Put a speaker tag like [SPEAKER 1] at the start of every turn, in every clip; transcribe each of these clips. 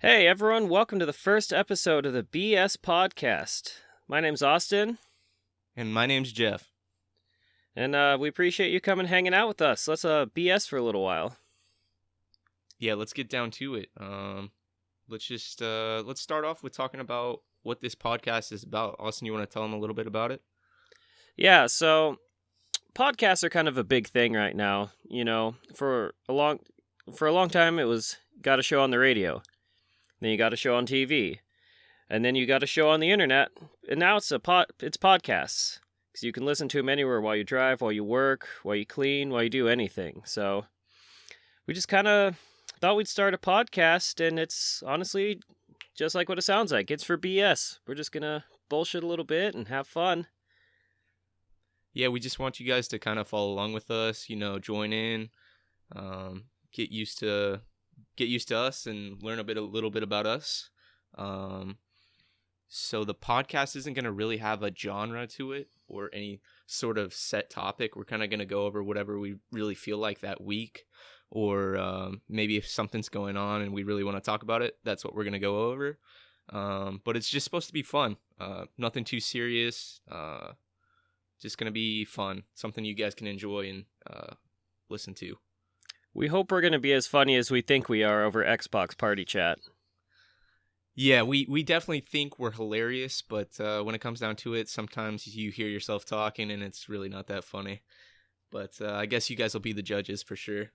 [SPEAKER 1] Hey everyone, welcome to the first episode of the BS Podcast. My name's Austin,
[SPEAKER 2] And my name's Jeff.
[SPEAKER 1] and we appreciate you coming hanging out with us. Let's BS for a little while.
[SPEAKER 2] Yeah, let's get down to it. Let's start off with talking about what this podcast is about. Austin, you want to tell them a little bit about it?
[SPEAKER 1] Yeah, so podcasts are kind of a big thing right now. You know, for a long time it was got a show on the radio, then you got a show on TV, and then you got a show on the internet, and now it's podcasts. Because you can listen to them anywhere while you drive, while you work, while you clean, while you do anything. So we just kind of thought we'd start a podcast, and it's honestly just like what it sounds like. It's for BS. We're just going to bullshit a little bit and have fun.
[SPEAKER 2] Yeah, we just want you guys to kind of follow along with us, join in, get used to us and learn a little bit about us. So the podcast isn't going to really have a genre to it or any sort of set topic. We're kind of going to go over whatever we really feel like that week, or maybe if something's going on and we really want to talk about it, that's what we're going to go over. But it's just supposed to be fun. Nothing too serious. Just going to be fun. Something you guys can enjoy and listen to.
[SPEAKER 1] We hope we're going to be as funny as we think we are over Xbox Party Chat.
[SPEAKER 2] Yeah, we definitely think we're hilarious, but when it comes down to it, sometimes you hear yourself talking and it's really not that funny. But I guess you guys will be the judges for sure.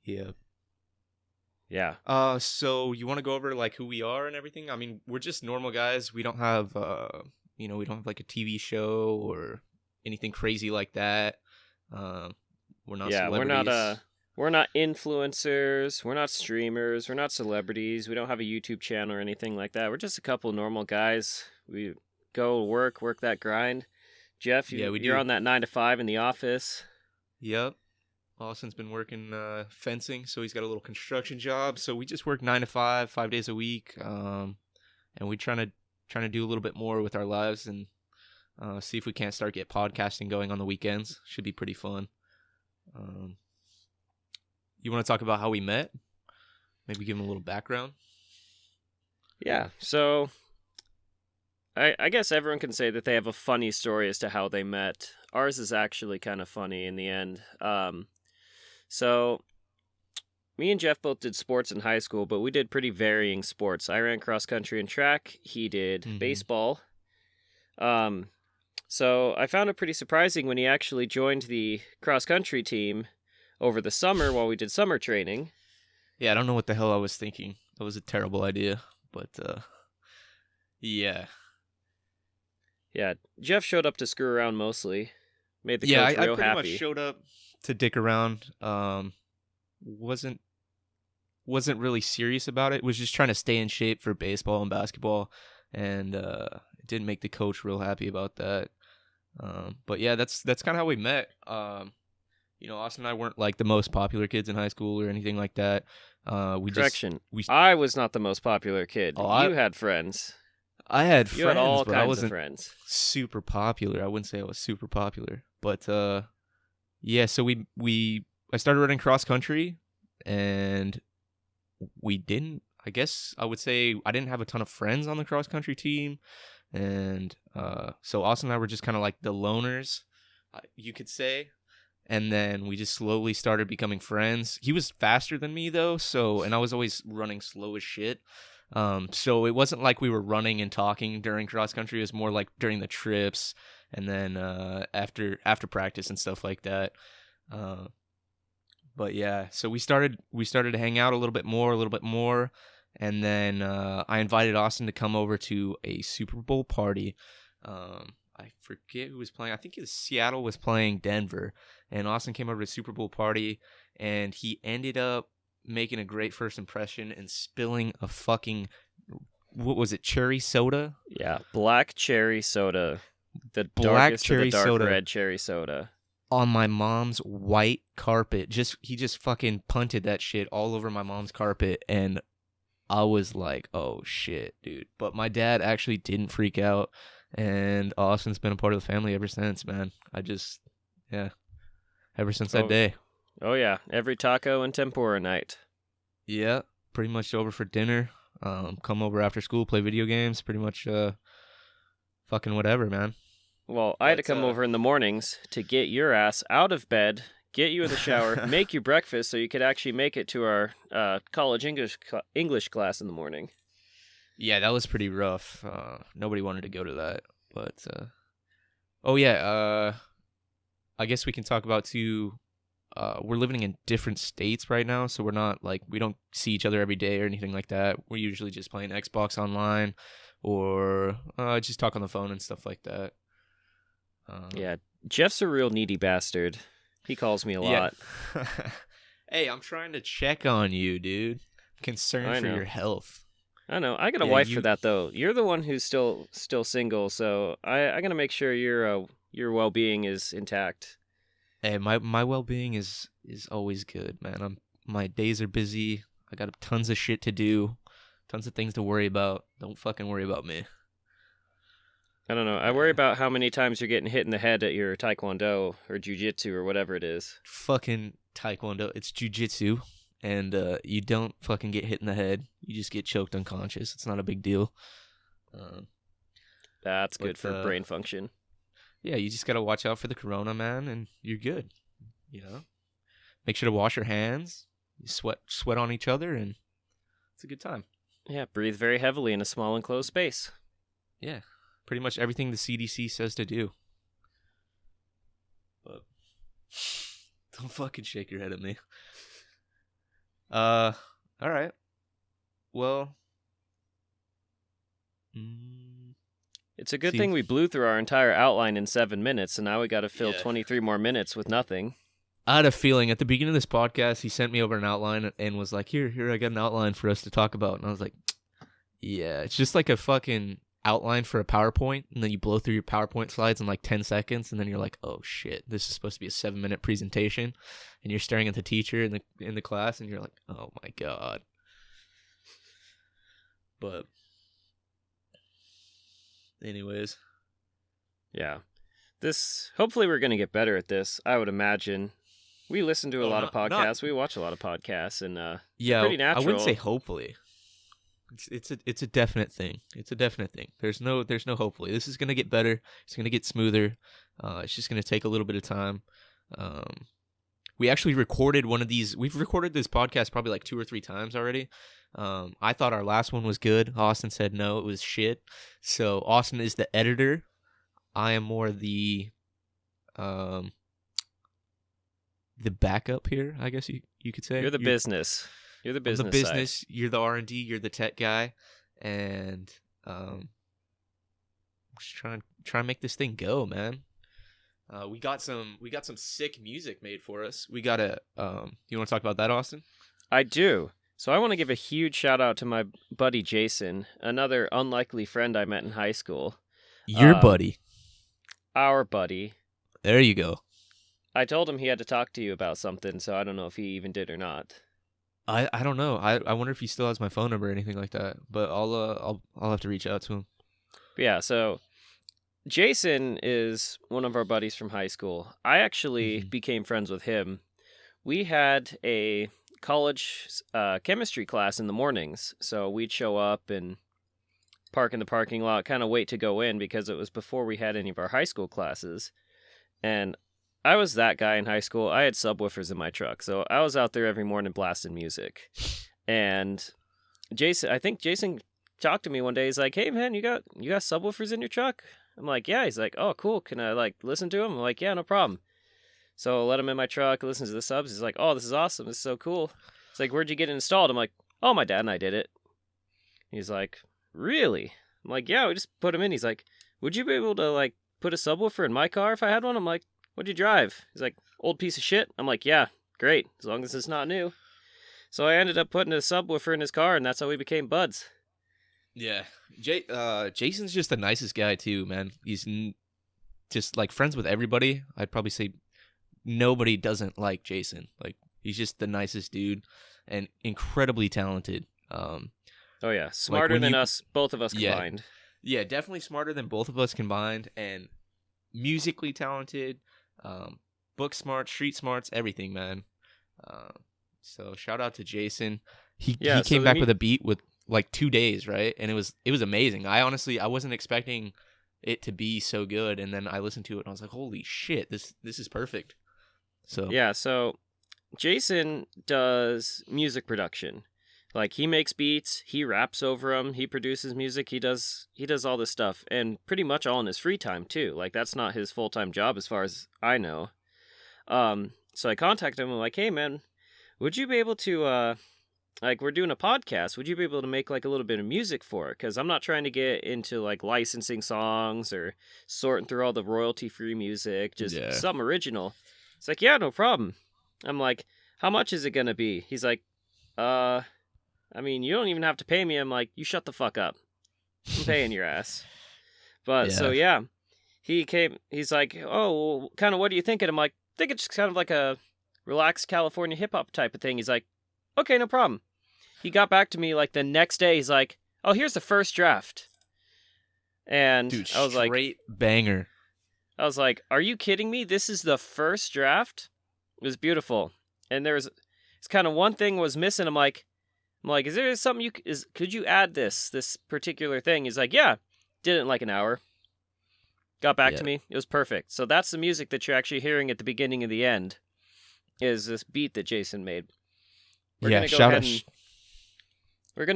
[SPEAKER 2] Yeah.
[SPEAKER 1] Yeah.
[SPEAKER 2] So you want to go over like who we are and everything? I mean, we're just normal guys. We don't have we don't have like a TV show or anything crazy like that. We're not celebrities.
[SPEAKER 1] We're not influencers, we're not streamers, we're not celebrities, we don't have a YouTube channel or anything like that. We're just a couple normal guys. We go work that grind. Jeff, you're on that 9 to 5 in the office.
[SPEAKER 2] Yep. Austin's been working fencing, so he's got a little construction job. So we just work 9 to 5, 5 days a week, and we trying to do a little bit more with our lives and see if we can't get podcasting going on the weekends. Should be pretty fun. You want to talk about how we met? Maybe give them a little background?
[SPEAKER 1] Yeah, so I guess everyone can say that they have a funny story as to how they met. Ours is actually kind of funny in the end. So me and Jeff both did sports in high school, but we did pretty varying sports. I ran cross country and track. He did baseball. So I found it pretty surprising when he actually joined the cross country team over the summer while we did summer training.
[SPEAKER 2] Yeah, I don't know what the hell I was thinking. That was a terrible idea, but yeah.
[SPEAKER 1] Yeah, Jeff showed up to screw around mostly. Made the coach real happy.
[SPEAKER 2] Yeah, I pretty much showed up to dick around. Wasn't really serious about it. Was just trying to stay in shape for baseball and basketball, and it didn't make the coach real happy about that. But yeah, that's kind of how we met. Austin and I weren't like the most popular kids in high school or anything like that.
[SPEAKER 1] I was not the most popular kid. You had friends.
[SPEAKER 2] I had friends,
[SPEAKER 1] you had all
[SPEAKER 2] but
[SPEAKER 1] kinds
[SPEAKER 2] I wasn't
[SPEAKER 1] of friends.
[SPEAKER 2] super popular. I wouldn't say I was super popular, but yeah. So I started running cross country, and we didn't. I guess I would say I didn't have a ton of friends on the cross country team, and so Austin and I were just kind of like the loners, you could say. And then we just slowly started becoming friends. He was faster than me though, and I was always running slow as shit. So it wasn't like we were running and talking during cross country. It was more like during the trips and then after practice and stuff like that. But yeah, so we started to hang out a little bit more, and then I invited Austin to come over to a Super Bowl party. I forget who was playing. I think Seattle was playing Denver, and Austin came over to a Super Bowl party, and he ended up making a great first impression and spilling a fucking, what was it, cherry soda?
[SPEAKER 1] Yeah, black cherry soda. The
[SPEAKER 2] black
[SPEAKER 1] darkest
[SPEAKER 2] cherry
[SPEAKER 1] of the dark
[SPEAKER 2] soda
[SPEAKER 1] red cherry soda.
[SPEAKER 2] On my mom's white carpet. He just fucking punted that shit all over my mom's carpet, and I was like, oh shit, dude. But my dad actually didn't freak out. And Austin's been a part of the family ever since, man. Ever since that day.
[SPEAKER 1] Oh, yeah. Every taco and tempura night.
[SPEAKER 2] Yeah. pretty much over for dinner. Come over after school, play video games. Pretty much fucking whatever, man.
[SPEAKER 1] Well, I had to come over in the mornings to get your ass out of bed, get you in the shower, make you breakfast so you could actually make it to our college English class in the morning.
[SPEAKER 2] Yeah, that was pretty rough. Nobody wanted to go to that. But, oh yeah, I guess we can talk about too, we're living in different states right now, so we're not, like, we don't see each other every day or anything like that. We're usually just playing Xbox online or just talk on the phone and stuff like that.
[SPEAKER 1] Yeah, Jeff's a real needy bastard. He calls me a lot.
[SPEAKER 2] Hey, I'm trying to check on you, dude. Concerned for your health.
[SPEAKER 1] I know. I got a wife for that, though. You're the one who's still single, so I got to make sure your well-being is intact.
[SPEAKER 2] Hey, my well-being is always good, man. My days are busy. I got tons of shit to do, tons of things to worry about. Don't fucking worry about me.
[SPEAKER 1] I don't know. I worry about how many times you're getting hit in the head at your taekwondo or jiu-jitsu or whatever it is.
[SPEAKER 2] Fucking taekwondo. It's jiu-jitsu, and you don't fucking get hit in the head. You just get choked unconscious. It's not a big deal.
[SPEAKER 1] That's good for brain function.
[SPEAKER 2] Yeah, you just got to watch out for the corona, man, and you're good. You know? Make sure to wash your hands. You sweat on each other, and it's a good time.
[SPEAKER 1] Yeah, breathe very heavily in a small enclosed space.
[SPEAKER 2] Yeah. Pretty much everything the CDC says to do. But don't fucking shake your head at me. All right. Well,
[SPEAKER 1] it's a good thing we blew through our entire outline in 7 minutes, and now we got to fill 23 more minutes with nothing.
[SPEAKER 2] I had a feeling at the beginning of this podcast, he sent me over an outline and was like, here, I got an outline for us to talk about. And I was like, yeah, it's just like a fucking outline for a PowerPoint, and then you blow through your PowerPoint slides in like 10 seconds, and then you're like, oh shit, this is supposed to be a 7-minute presentation, and you're staring at the teacher in the class, and you're like, oh my god. But anyways,
[SPEAKER 1] yeah, hopefully we're gonna get better at this. I would imagine. We listen to a lot of podcasts. We watch a lot of podcasts, and
[SPEAKER 2] yeah,
[SPEAKER 1] pretty natural.
[SPEAKER 2] I wouldn't say hopefully. It's a definite thing. It's a definite thing. There's no hopefully. This is gonna get better. It's gonna get smoother. It's just gonna take a little bit of time. We actually recorded one of these. We've recorded this podcast probably like 2 or 3 times already. I thought our last one was good. Austin said no, it was shit. So Austin is the editor. I am more the backup here, I guess you could say.
[SPEAKER 1] You're the business. You're the business.
[SPEAKER 2] I'm the business. Side. You're the R&D. You're the tech guy, and just trying to make this thing go, man. We got some sick music made for us. We got you want to talk about that, Austin?
[SPEAKER 1] I do. So I want to give a huge shout out to my buddy Jason, another unlikely friend I met in high school.
[SPEAKER 2] Your buddy.
[SPEAKER 1] Our buddy.
[SPEAKER 2] There you go.
[SPEAKER 1] I told him he had to talk to you about something, so I don't know if he even did or not.
[SPEAKER 2] I don't know. I wonder if he still has my phone number or anything like that. But I'll have to reach out to him.
[SPEAKER 1] But yeah, so Jason is one of our buddies from high school. I actually became friends with him. We had a college chemistry class in the mornings, so we'd show up and park in the parking lot, kind of wait to go in because it was before we had any of our high school classes. And I was that guy in high school. I had subwoofers in my truck, so I was out there every morning blasting music. And I think Jason talked to me one day. He's like, "Hey man, you got subwoofers in your truck?" I'm like, "Yeah." He's like, "Oh, cool. Can I like listen to them?" I'm like, "Yeah, no problem." So I let him in my truck, listen to the subs. He's like, "Oh, this is awesome. This is so cool." It's like, "Where'd you get it installed?" I'm like, "Oh, my dad and I did it." He's like, "Really?" I'm like, "Yeah, we just put them in." He's like, "Would you be able to like put a subwoofer in my car if I had one?" I'm like, "What'd you drive?" He's like, "Old piece of shit." I'm like, "Yeah, great, as long as it's not new." So I ended up putting a subwoofer in his car, and that's how we became buds.
[SPEAKER 2] Yeah, Jason's just the nicest guy too, man. He's just like friends with everybody. I'd probably say nobody doesn't like Jason. Like he's just the nicest dude and incredibly talented.
[SPEAKER 1] Oh yeah, smarter than us, both of us combined.
[SPEAKER 2] Yeah, definitely smarter than both of us combined, and musically talented. Book smarts, street smarts, everything, man. So shout out to Jason. He
[SPEAKER 1] Yeah,
[SPEAKER 2] came back with a beat with like 2 days, right? And it was amazing. I wasn't expecting it to be so good, and then I listened to it and I was like, holy shit, this is perfect. So
[SPEAKER 1] Yeah, so Jason does music production. Like, he makes beats, he raps over them, he produces music, he does all this stuff, and pretty much all in his free time too. Like, that's not his full-time job as far as I know. So I contacted him. I'm like, hey man, would you be able to like, we're doing a podcast, would you be able to make like a little bit of music for it? Because I'm not trying to get into like licensing songs or sorting through all the royalty-free music, just something original. It's like, yeah, no problem. I'm like, how much is it gonna be? He's like, I mean, you don't even have to pay me. I'm like, you shut the fuck up. I'm paying your ass. But so yeah, he's like, oh, well, kind of what are you thinking? I'm like, I think it's kind of like a relaxed California hip hop type of thing. He's like, okay, no problem. He got back to me like the next day. He's like, oh, here's the first draft. And
[SPEAKER 2] dude,
[SPEAKER 1] I was like,
[SPEAKER 2] straight banger.
[SPEAKER 1] I was like, are you kidding me? This is the first draft? It was beautiful. And it's kind of one thing was missing. I'm like, is there something could you add this particular thing? He's like, yeah. Did it in like an hour. Got back to me. It was perfect. So that's the music that you're actually hearing at the beginning and the end, is this beat that Jason made. We're gonna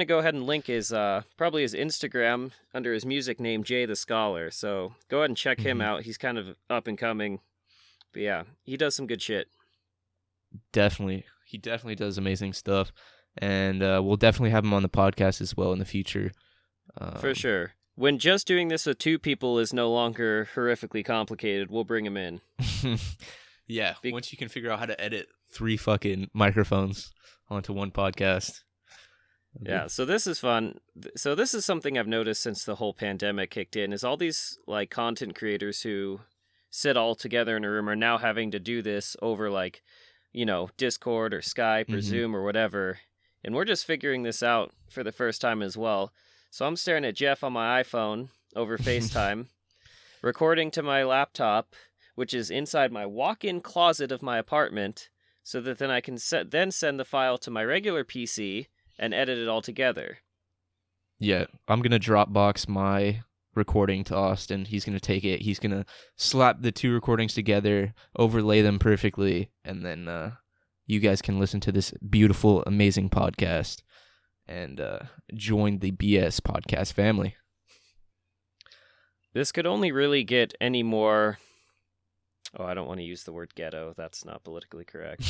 [SPEAKER 1] go ahead and link his probably his Instagram under his music name, Jay the Scholar. So go ahead and check him out. He's kind of up and coming. But yeah, he does some good shit.
[SPEAKER 2] Definitely. He definitely does amazing stuff. And we'll definitely have him on the podcast as well in the future.
[SPEAKER 1] For sure. When just doing this with two people is no longer horrifically complicated, we'll bring him in.
[SPEAKER 2] Yeah, once you can figure out how to edit 3 fucking microphones onto one podcast.
[SPEAKER 1] Yeah, so this is fun. So this is something I've noticed since the whole pandemic kicked in, is all these like content creators who sit all together in a room are now having to do this over like, Discord or Skype or Zoom or whatever. And we're just figuring this out for the first time as well. So I'm staring at Jeff on my iPhone over FaceTime, recording to my laptop, which is inside my walk-in closet of my apartment, so that then I can then send the file to my regular PC and edit it all together.
[SPEAKER 2] Yeah, I'm going to Dropbox my recording to Austin. He's going to take it. He's going to slap the 2 recordings together, overlay them perfectly, and then you guys can listen to this beautiful, amazing podcast and join the BS podcast family.
[SPEAKER 1] This could only really get any more... Oh, I don't want to use the word ghetto. That's not politically correct.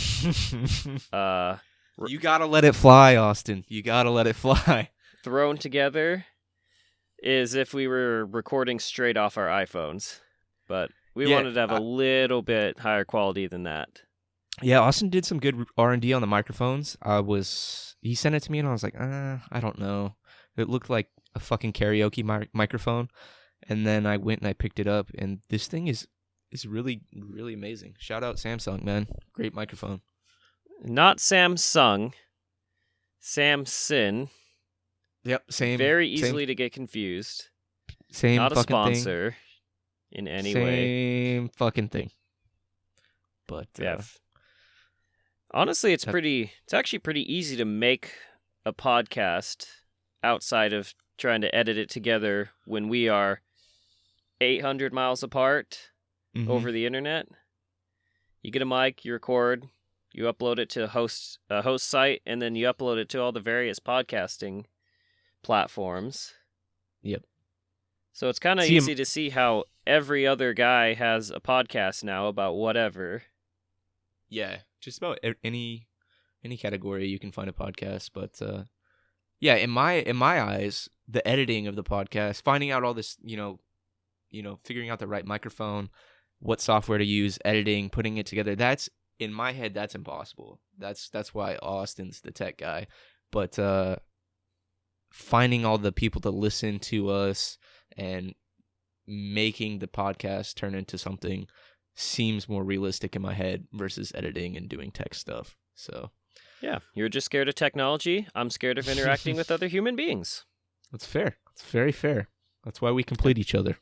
[SPEAKER 2] You gotta let it fly, Austin. You gotta let it fly.
[SPEAKER 1] Thrown together is if we were recording straight off our iPhones. But we wanted to have a little bit higher quality than that.
[SPEAKER 2] Yeah, Austin did some good R&D on the microphones. He sent it to me and I was like, I don't know. It looked like a fucking karaoke microphone. And then I went and I picked it up, and this thing is really, really amazing. Shout out Samsung, man. Great microphone.
[SPEAKER 1] Not Samsung. Samson.
[SPEAKER 2] Yep, same.
[SPEAKER 1] Very easily to get confused.
[SPEAKER 2] Same
[SPEAKER 1] Not a
[SPEAKER 2] fucking
[SPEAKER 1] sponsor in any way.
[SPEAKER 2] Same fucking thing. But
[SPEAKER 1] yeah. Honestly, it's actually pretty easy to make a podcast outside of trying to edit it together when we are 800 miles apart over the internet. You get a mic, you record, you upload it to a host site, and then you upload it to all the various podcasting platforms.
[SPEAKER 2] Yep.
[SPEAKER 1] So it's kind of easy to see how every other guy has a podcast now about whatever.
[SPEAKER 2] Yeah, just about any category you can find a podcast, but yeah, in my eyes, the editing of the podcast, finding out all this, figuring out the right microphone, what software to use, editing, putting it together, that's in my head, that's impossible. That's why Austin's the tech guy. But finding all the people to listen to us and making the podcast turn into something seems more realistic in my head versus editing and doing tech stuff. So
[SPEAKER 1] yeah, you're just scared of technology. I'm scared of interacting with other human beings.
[SPEAKER 2] That's fair. It's very fair. That's why we complete each other.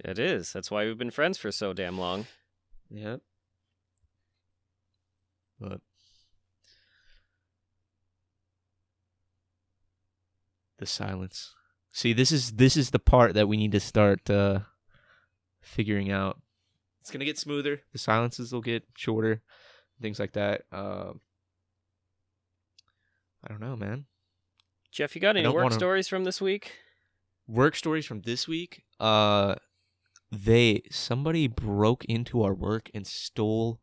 [SPEAKER 1] It is. That's why we've been friends for so damn long.
[SPEAKER 2] Yep. But The silence. See, this is the part that we need to start figuring out. It's gonna get smoother. The silences will get shorter, things like that. I don't know, man.
[SPEAKER 1] Jeff, you got
[SPEAKER 2] I
[SPEAKER 1] any
[SPEAKER 2] don't
[SPEAKER 1] work
[SPEAKER 2] wanna...
[SPEAKER 1] stories from this week?
[SPEAKER 2] Work stories from this week? Somebody broke into our work and stole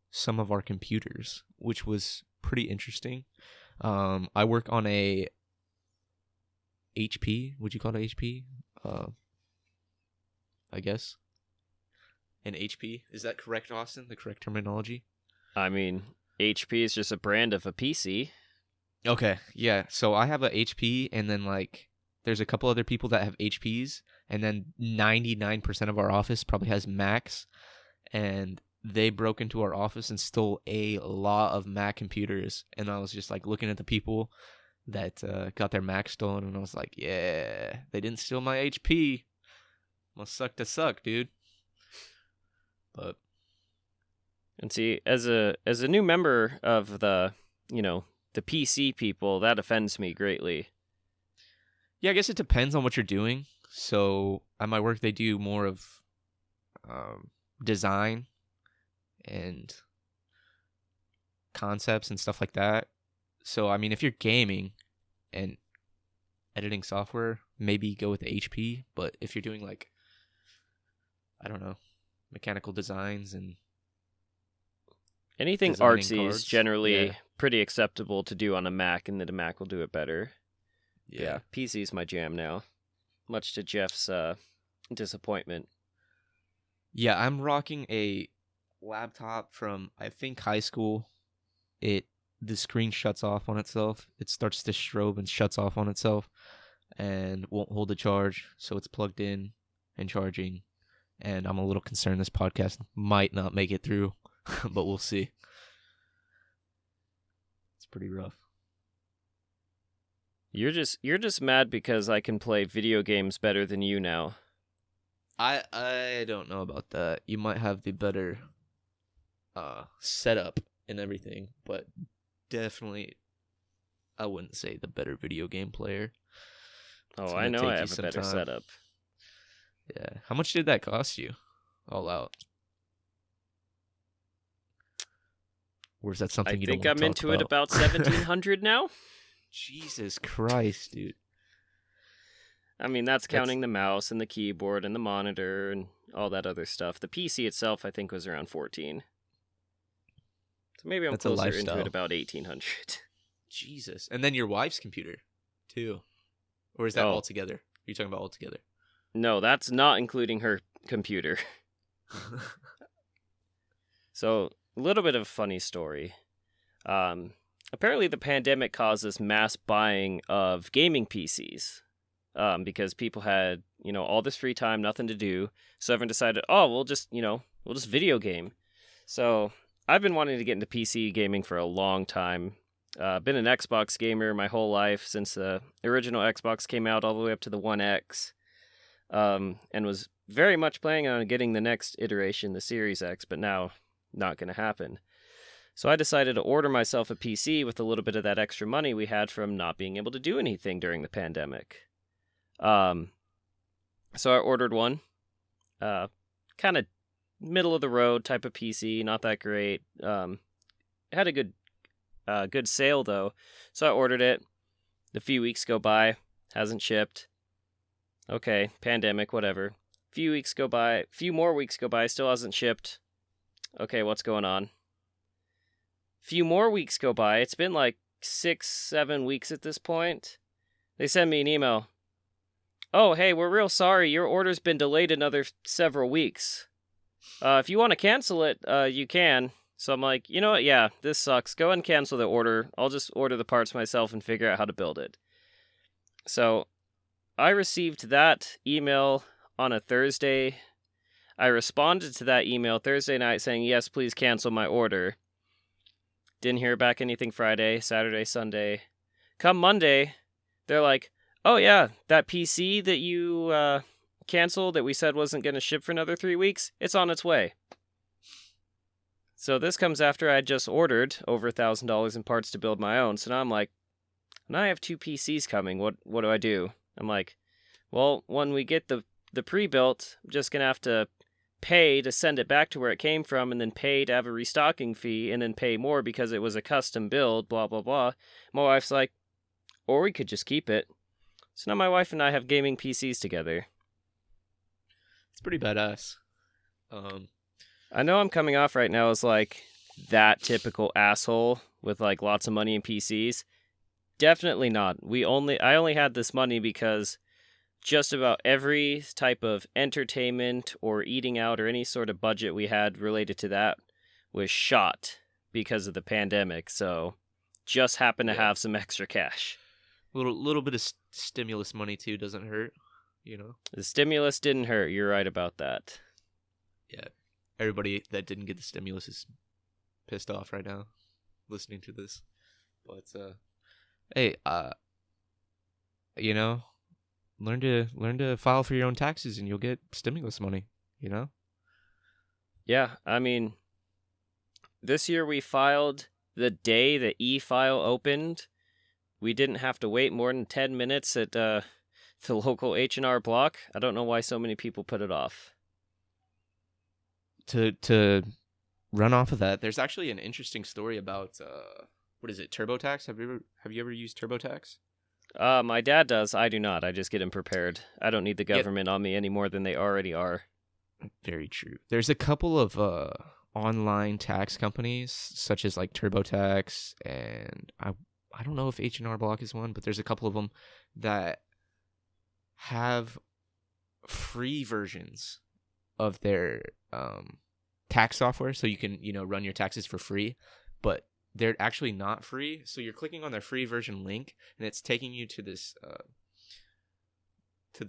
[SPEAKER 2] some of our computers, which was pretty interesting. I work on a HP. Would you call it HP? I guess. An HP. Is that correct, Austin? The correct terminology?
[SPEAKER 1] I mean, HP is just a brand of a PC.
[SPEAKER 2] Okay, yeah. So I have a HP, and then like there's a couple other people that have HPs, and then 99% of our office probably has Macs, and they broke into our office and stole a lot of Mac computers. And I was just like looking at the people that got their Mac stolen, and I was like, yeah, they didn't steal my HP. Must suck to suck, dude. But
[SPEAKER 1] and see, as a new member of the PC people, that offends me greatly.
[SPEAKER 2] Yeah, I guess it depends on what you're doing. So at my work, they do more of design and concepts and stuff like that. So, I mean, if you're gaming and editing software, maybe go with HP. But if you're doing like, I don't know, mechanical designs and
[SPEAKER 1] anything
[SPEAKER 2] designing
[SPEAKER 1] artsy
[SPEAKER 2] cards,
[SPEAKER 1] is generally
[SPEAKER 2] yeah.
[SPEAKER 1] pretty acceptable to do on a Mac, and then a Mac will do it better.
[SPEAKER 2] Yeah.
[SPEAKER 1] PC is my jam now, much to Jeff's disappointment.
[SPEAKER 2] Yeah, I'm rocking a laptop from, I think, high school. The screen shuts off on itself. It starts to strobe and shuts off on itself and won't hold a charge. So it's plugged in and charging. And I'm a little concerned this podcast might not make it through, but we'll see. It's pretty rough.
[SPEAKER 1] You're just mad because I can play video games better than you now.
[SPEAKER 2] I don't know about that. You might have the better setup and everything, but definitely I wouldn't say the better video game player.
[SPEAKER 1] Oh, I know I have a better setup.
[SPEAKER 2] Yeah. How much did that cost you? All out. Or is that something you don't want to talk about?
[SPEAKER 1] I think I'm into it about 1,700 now.
[SPEAKER 2] Jesus Christ, dude.
[SPEAKER 1] I mean, that's counting the mouse and the keyboard and the monitor and all that other stuff. The PC itself, I think, was around 14. So maybe I'm closer into it about 1,800.
[SPEAKER 2] Jesus. And then your wife's computer, too. Or is that all together? You're talking about all together?
[SPEAKER 1] No, that's not including her computer. So, a little bit of a funny story. Apparently, the pandemic causes mass buying of gaming PCs. Because people had, all this free time, nothing to do. So everyone decided, we'll just video game. So I've been wanting to get into PC gaming for a long time. Been an Xbox gamer my whole life since the original Xbox came out all the way up to the One X. And was very much planning on getting the next iteration, the Series X, but now not going to happen. So I decided to order myself a PC with a little bit of that extra money we had from not being able to do anything during the pandemic. So I ordered one, kind of middle of the road type of PC, not that great. Had a good sale though. So I ordered it. A few weeks go by, hasn't shipped. Okay, pandemic, whatever. Few more weeks go by, still hasn't shipped. Okay, what's going on? Few more weeks go by. It's been like 6-7 weeks at this point. They send me an email. Oh, hey, we're real sorry. Your order's been delayed another several weeks. If you want to cancel it, you can. So I'm like, you know what? Yeah, this sucks. Go ahead and cancel the order. I'll just order the parts myself and figure out how to build it. So I received that email on a Thursday. I responded to that email Thursday night saying, yes, please cancel my order. Didn't hear back anything Friday, Saturday, Sunday. Come Monday, they're like, oh yeah, that PC that you canceled that we said wasn't going to ship for another 3 weeks, it's on its way. So this comes after I just ordered over $1,000 in parts to build my own. So now I'm like, and I have 2 PCs coming. What do I do? I'm like, well, when we get the pre-built, I'm just going to have to pay to send it back to where it came from, and then pay to have a restocking fee, and then pay more because it was a custom build, blah, blah, blah. My wife's like, or we could just keep it. So now my wife and I have gaming PCs together.
[SPEAKER 2] It's pretty badass.
[SPEAKER 1] I know I'm coming off right now as like that typical asshole with like lots of money in PCs. Definitely not. I only had this money because just about every type of entertainment or eating out or any sort of budget we had related to that was shot because of the pandemic. So just happened to have some extra cash.
[SPEAKER 2] Little bit of stimulus money too doesn't hurt, you know.
[SPEAKER 1] The stimulus didn't hurt. You're right about that.
[SPEAKER 2] Yeah, everybody that didn't get the stimulus is pissed off right now, listening to this. But hey, you know, learn to file for your own taxes, and you'll get stimulus money. You know.
[SPEAKER 1] Yeah, I mean, this year we filed the day the e-file opened. We didn't have to wait more than 10 minutes at the local H&R Block. I don't know why so many people put it off.
[SPEAKER 2] To run off of that, there's actually an interesting story about what is it, TurboTax? Have you ever used TurboTax?
[SPEAKER 1] My dad does. I do not. I just get him prepared. I don't need the government on me any more than they already are.
[SPEAKER 2] Very true. There's a couple of online tax companies, such as like TurboTax, and I don't know if H&R Block is one, but there's a couple of them that have free versions of their tax software, so you can run your taxes for free, but they're actually not free. So you're clicking on their free version link, and it's taking you to this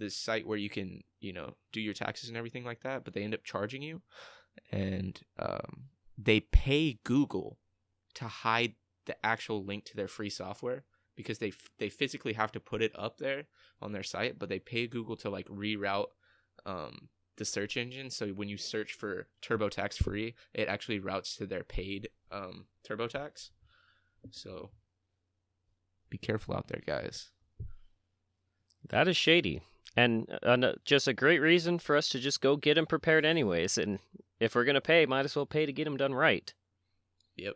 [SPEAKER 2] site where you can do your taxes and everything like that, but they end up charging you, and they pay Google to hide the actual link to their free software, because they physically have to put it up there on their site, but they pay Google to like reroute the search engine, so when you search for TurboTax free, it actually routes to their paid TurboTax. So be careful out there, guys.
[SPEAKER 1] That is shady, and just a great reason for us to just go get them prepared anyways. And if we're gonna pay, might as well pay to get them done right.
[SPEAKER 2] Yep,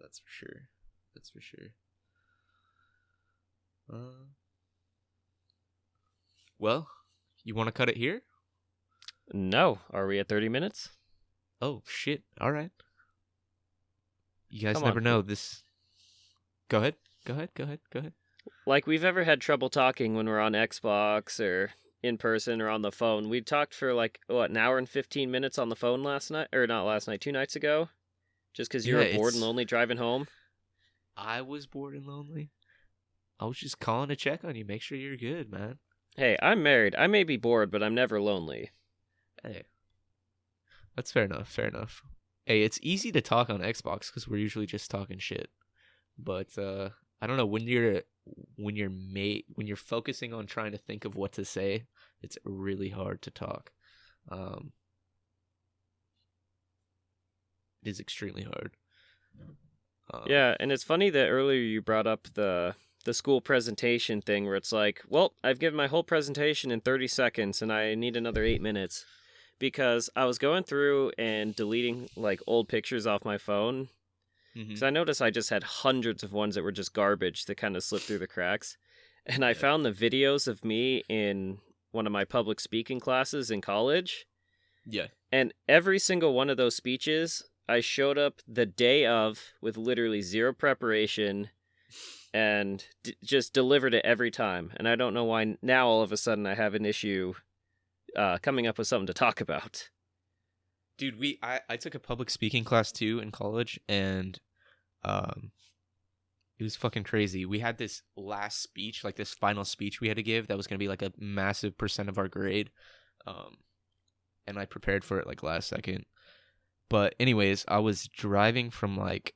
[SPEAKER 2] that's for sure. That's for sure. Well, you want to cut it here?
[SPEAKER 1] No. Are we at 30 minutes?
[SPEAKER 2] Oh, shit. All right. You guys
[SPEAKER 1] Come
[SPEAKER 2] never
[SPEAKER 1] on.
[SPEAKER 2] know this. Go ahead.
[SPEAKER 1] Like, we've ever had trouble talking when we're on Xbox or in person or on the phone. We talked for like, an hour and 15 minutes on the phone last night, or not last night, 2 nights ago, just because you were bored and lonely driving home.
[SPEAKER 2] I was bored and lonely. I was just calling to check on you, make sure you're good, man.
[SPEAKER 1] Hey, I'm married. I may be bored, but I'm never lonely.
[SPEAKER 2] Hey, that's fair enough. Hey, it's easy to talk on Xbox because we're usually just talking shit. But I don't know, when you're focusing on trying to think of what to say, it's really hard to talk. It is extremely hard.
[SPEAKER 1] Yeah, and it's funny that earlier you brought up the school presentation thing where it's like, well, I've given my whole presentation in 30 seconds and I need another 8 minutes. Because I was going through and deleting like old pictures off my phone. Because I noticed I just had hundreds of ones that were just garbage that kind of slipped through the cracks. And I found the videos of me in one of my public speaking classes in college.
[SPEAKER 2] Yeah.
[SPEAKER 1] And every single one of those speeches, I showed up the day of with literally zero preparation and just delivered it every time. And I don't know why now all of a sudden I have an issue coming up with something to talk about.
[SPEAKER 2] Dude, I took a public speaking class too in college, and it was fucking crazy. We had this last speech, like this final speech we had to give that was going to be like a massive % of our grade. And I prepared for it like last second. But anyways, I was driving from like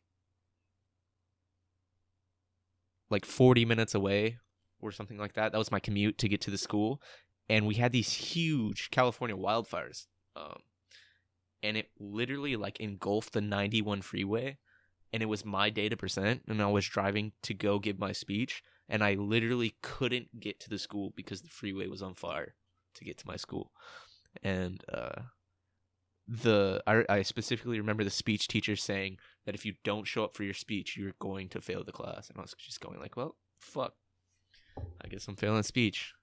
[SPEAKER 2] 40 minutes away or something like that. That was my commute to get to the school. And we had these huge California wildfires. And it literally like engulfed the 91 freeway. and it was my day to present, and I was driving to go give my speech, and I literally couldn't get to the school because the freeway was on fire to get to my school. And I specifically remember the speech teacher saying that if you don't show up for your speech, you're going to fail the class. And I was just going like, well, fuck. I guess I'm failing speech.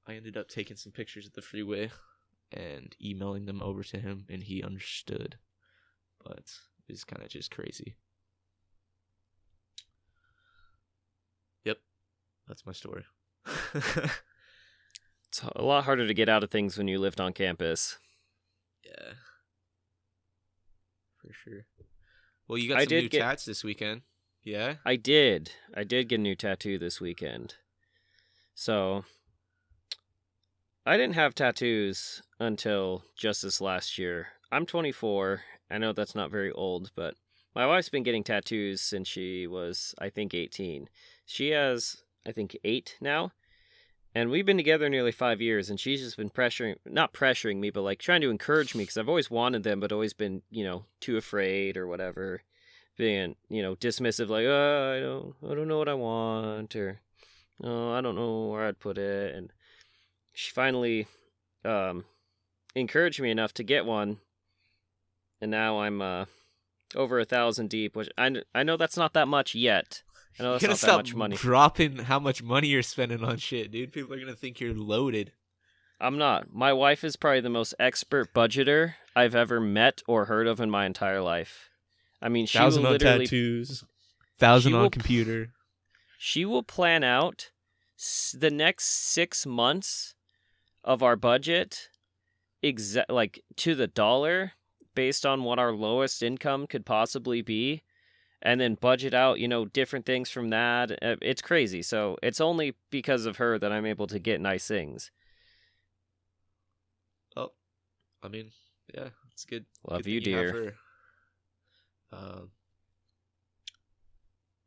[SPEAKER 2] I ended up taking some pictures of the freeway and emailing them over to him, and he understood. But it's kind of just crazy. Yep, that's my story.
[SPEAKER 1] It's a lot harder to get out of things when you lived on campus.
[SPEAKER 2] Yeah, for sure. Well, you got some new tats this weekend. Yeah?
[SPEAKER 1] I did. I did get a new tattoo this weekend. So, I didn't have tattoos until just this last year. I'm 24. I know that's not very old, but my wife's been getting tattoos since she was, I think, 18. She has, I think, 8 now. And we've been together nearly 5 years, and she's just been not pressuring me, but like trying to encourage me, because I've always wanted them, but always been, too afraid or whatever. Being, dismissive, like, oh, I don't know what I want, or, oh, I don't know where I'd put it. And she finally encouraged me enough to get one, and now I'm over 1,000 deep, which I know that's not that much yet. I know that's not that much money.
[SPEAKER 2] Dropping how much money you're spending on shit, dude. People are gonna think you're loaded.
[SPEAKER 1] I'm not. My wife is probably the most expert budgeter I've ever met or heard of in my entire life. I mean, she
[SPEAKER 2] 1,000
[SPEAKER 1] will
[SPEAKER 2] on tattoos, 1,000 on computer.
[SPEAKER 1] She will plan out the next 6 months of our budget, like to the dollar, based on what our lowest income could possibly be. And then budget out, different things from that. It's crazy. So it's only because of her that I'm able to get nice things.
[SPEAKER 2] Oh, I mean, yeah, it's good.
[SPEAKER 1] Love
[SPEAKER 2] good
[SPEAKER 1] you, dear.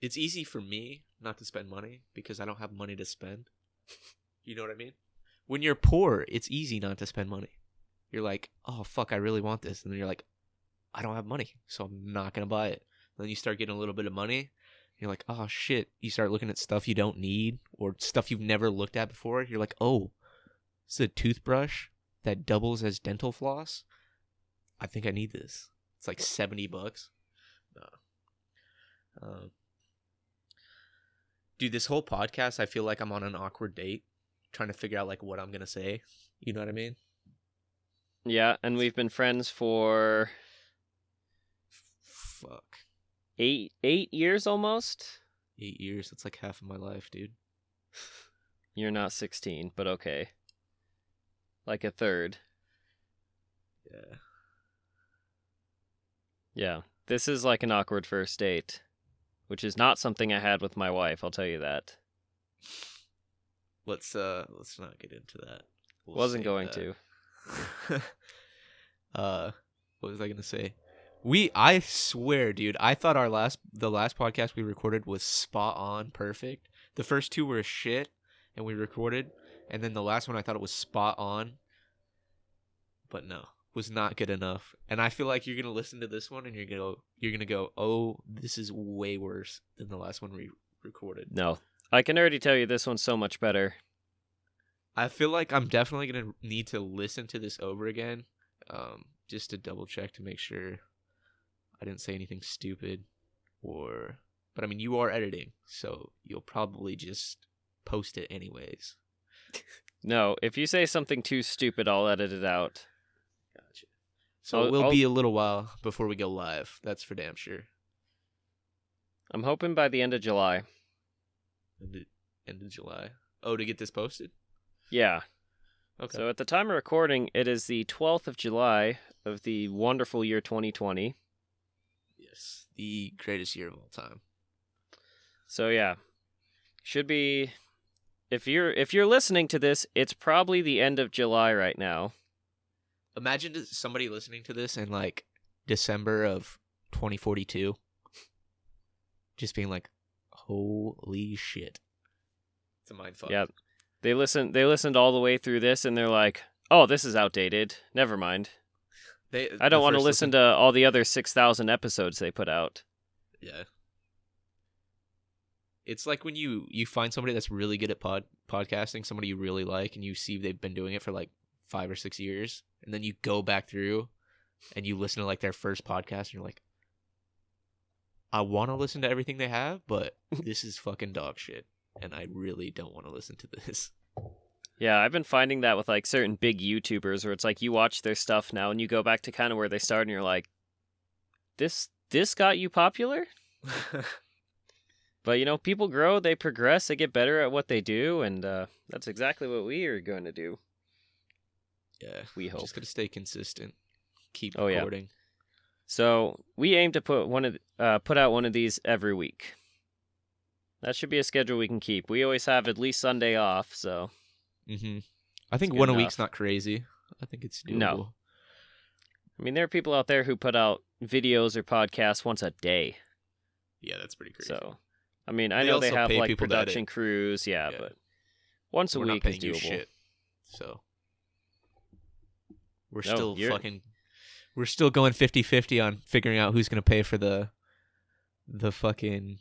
[SPEAKER 2] It's easy for me not to spend money because I don't have money to spend. You know what I mean? When you're poor, it's easy not to spend money. You're like, oh, fuck, I really want this. And then you're like, I don't have money, so I'm not going to buy it. Then you start getting a little bit of money. You're like, oh, shit. You start looking at stuff you don't need or stuff you've never looked at before. You're like, oh, this is a toothbrush that doubles as dental floss. I think I need this. It's like $70. No. Dude, this whole podcast, I feel like I'm on an awkward date trying to figure out like what I'm going to say. You know what I mean?
[SPEAKER 1] Yeah, and we've been friends for...
[SPEAKER 2] Fuck.
[SPEAKER 1] 8 years almost?
[SPEAKER 2] 8 years. That's like half of my life, dude.
[SPEAKER 1] You're not 16, but okay. Like a third.
[SPEAKER 2] Yeah.
[SPEAKER 1] Yeah. This is like an awkward first date, which is not something I had with my wife, I'll tell you that.
[SPEAKER 2] Let's not get into that.
[SPEAKER 1] Wasn't going to.
[SPEAKER 2] What was I gonna say? I swear, dude, I thought the last podcast we recorded was spot on perfect. The first 2 were shit, and we recorded, and then the last one I thought it was spot on, but no, was not good enough. And I feel like you're gonna listen to this one and you're gonna go, oh, this is way worse than the last one we recorded.
[SPEAKER 1] No, I can already tell you this one's so much better.
[SPEAKER 2] I feel like I'm definitely gonna need to listen to this over again, just to double check to make sure I didn't say anything stupid, but I mean, you are editing, so you'll probably just post it anyways.
[SPEAKER 1] No, if you say something too stupid, I'll edit it out.
[SPEAKER 2] Gotcha. So it will be a little while before we go live. That's for damn sure.
[SPEAKER 1] I'm hoping by the end of July.
[SPEAKER 2] End of July. Oh, to get this posted?
[SPEAKER 1] Yeah.
[SPEAKER 2] Okay.
[SPEAKER 1] So at the time of recording, it is the 12th of July of the wonderful year 2020.
[SPEAKER 2] Yes, the greatest year of all time.
[SPEAKER 1] So yeah, should be. If you're listening to this, it's probably the end of July right now.
[SPEAKER 2] Imagine somebody listening to this in like December of 2042, just being like, "Holy shit!" It's a mindfuck.
[SPEAKER 1] Yeah, they listened all the way through this, and they're like, "Oh, this is outdated. Never mind." I don't want to listen to all the other 6,000 episodes they put out.
[SPEAKER 2] Yeah. It's like when you find somebody that's really good at podcasting, somebody you really like, and you see they've been doing it for like 5 or 6 years, and then you go back through and you listen to like their first podcast, and you're like, I want to listen to everything they have, but this is fucking dog shit, and I really don't want to listen to this.
[SPEAKER 1] Yeah, I've been finding that with like certain big YouTubers where it's like you watch their stuff now and you go back to kind of where they started and you're like, this got you popular? But, you know, people grow, they progress, they get better at what they do, and that's exactly what we are going to do.
[SPEAKER 2] Yeah,
[SPEAKER 1] we hope.
[SPEAKER 2] Just got to stay consistent. Keep recording.
[SPEAKER 1] Yeah. So we aim to put out one of these every week. That should be a schedule we can keep. We always have at least Sunday off, so...
[SPEAKER 2] I think one a week's not crazy. I think it's doable.
[SPEAKER 1] No. I mean, there are people out there who put out videos or podcasts once a day.
[SPEAKER 2] Yeah, that's pretty crazy.
[SPEAKER 1] So, I mean, I know they have like production crews, yeah, but once a week is doable.
[SPEAKER 2] Shit, so we're still going 50-50 on figuring out who's going to pay for the fucking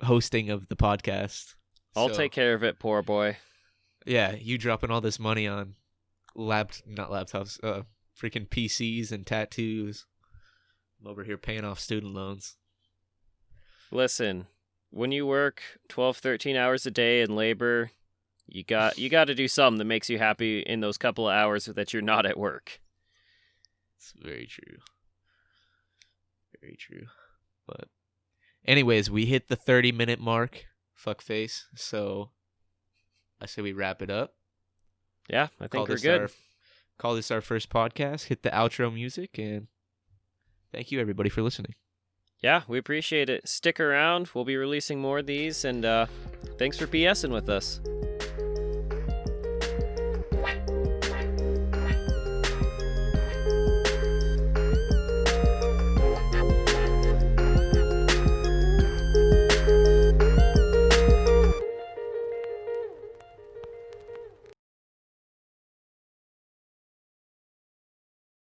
[SPEAKER 2] hosting of the podcast.
[SPEAKER 1] I'll take care of it, poor boy.
[SPEAKER 2] Yeah, you dropping all this money on not laptops, freaking PCs and tattoos. I'm over here paying off student loans.
[SPEAKER 1] Listen, when you work 12, 13 hours a day in labor, you got to do something that makes you happy in those couple of hours that you're not at work.
[SPEAKER 2] It's very true. Very true. But anyways, we hit the 30-minute mark, fuckface, so I say we wrap it up.
[SPEAKER 1] Yeah, I think we're good.
[SPEAKER 2] Call this our first podcast. Hit the outro music, and thank you, everybody, for listening.
[SPEAKER 1] Yeah, we appreciate it. Stick around. We'll be releasing more of these, and thanks for BSing with us.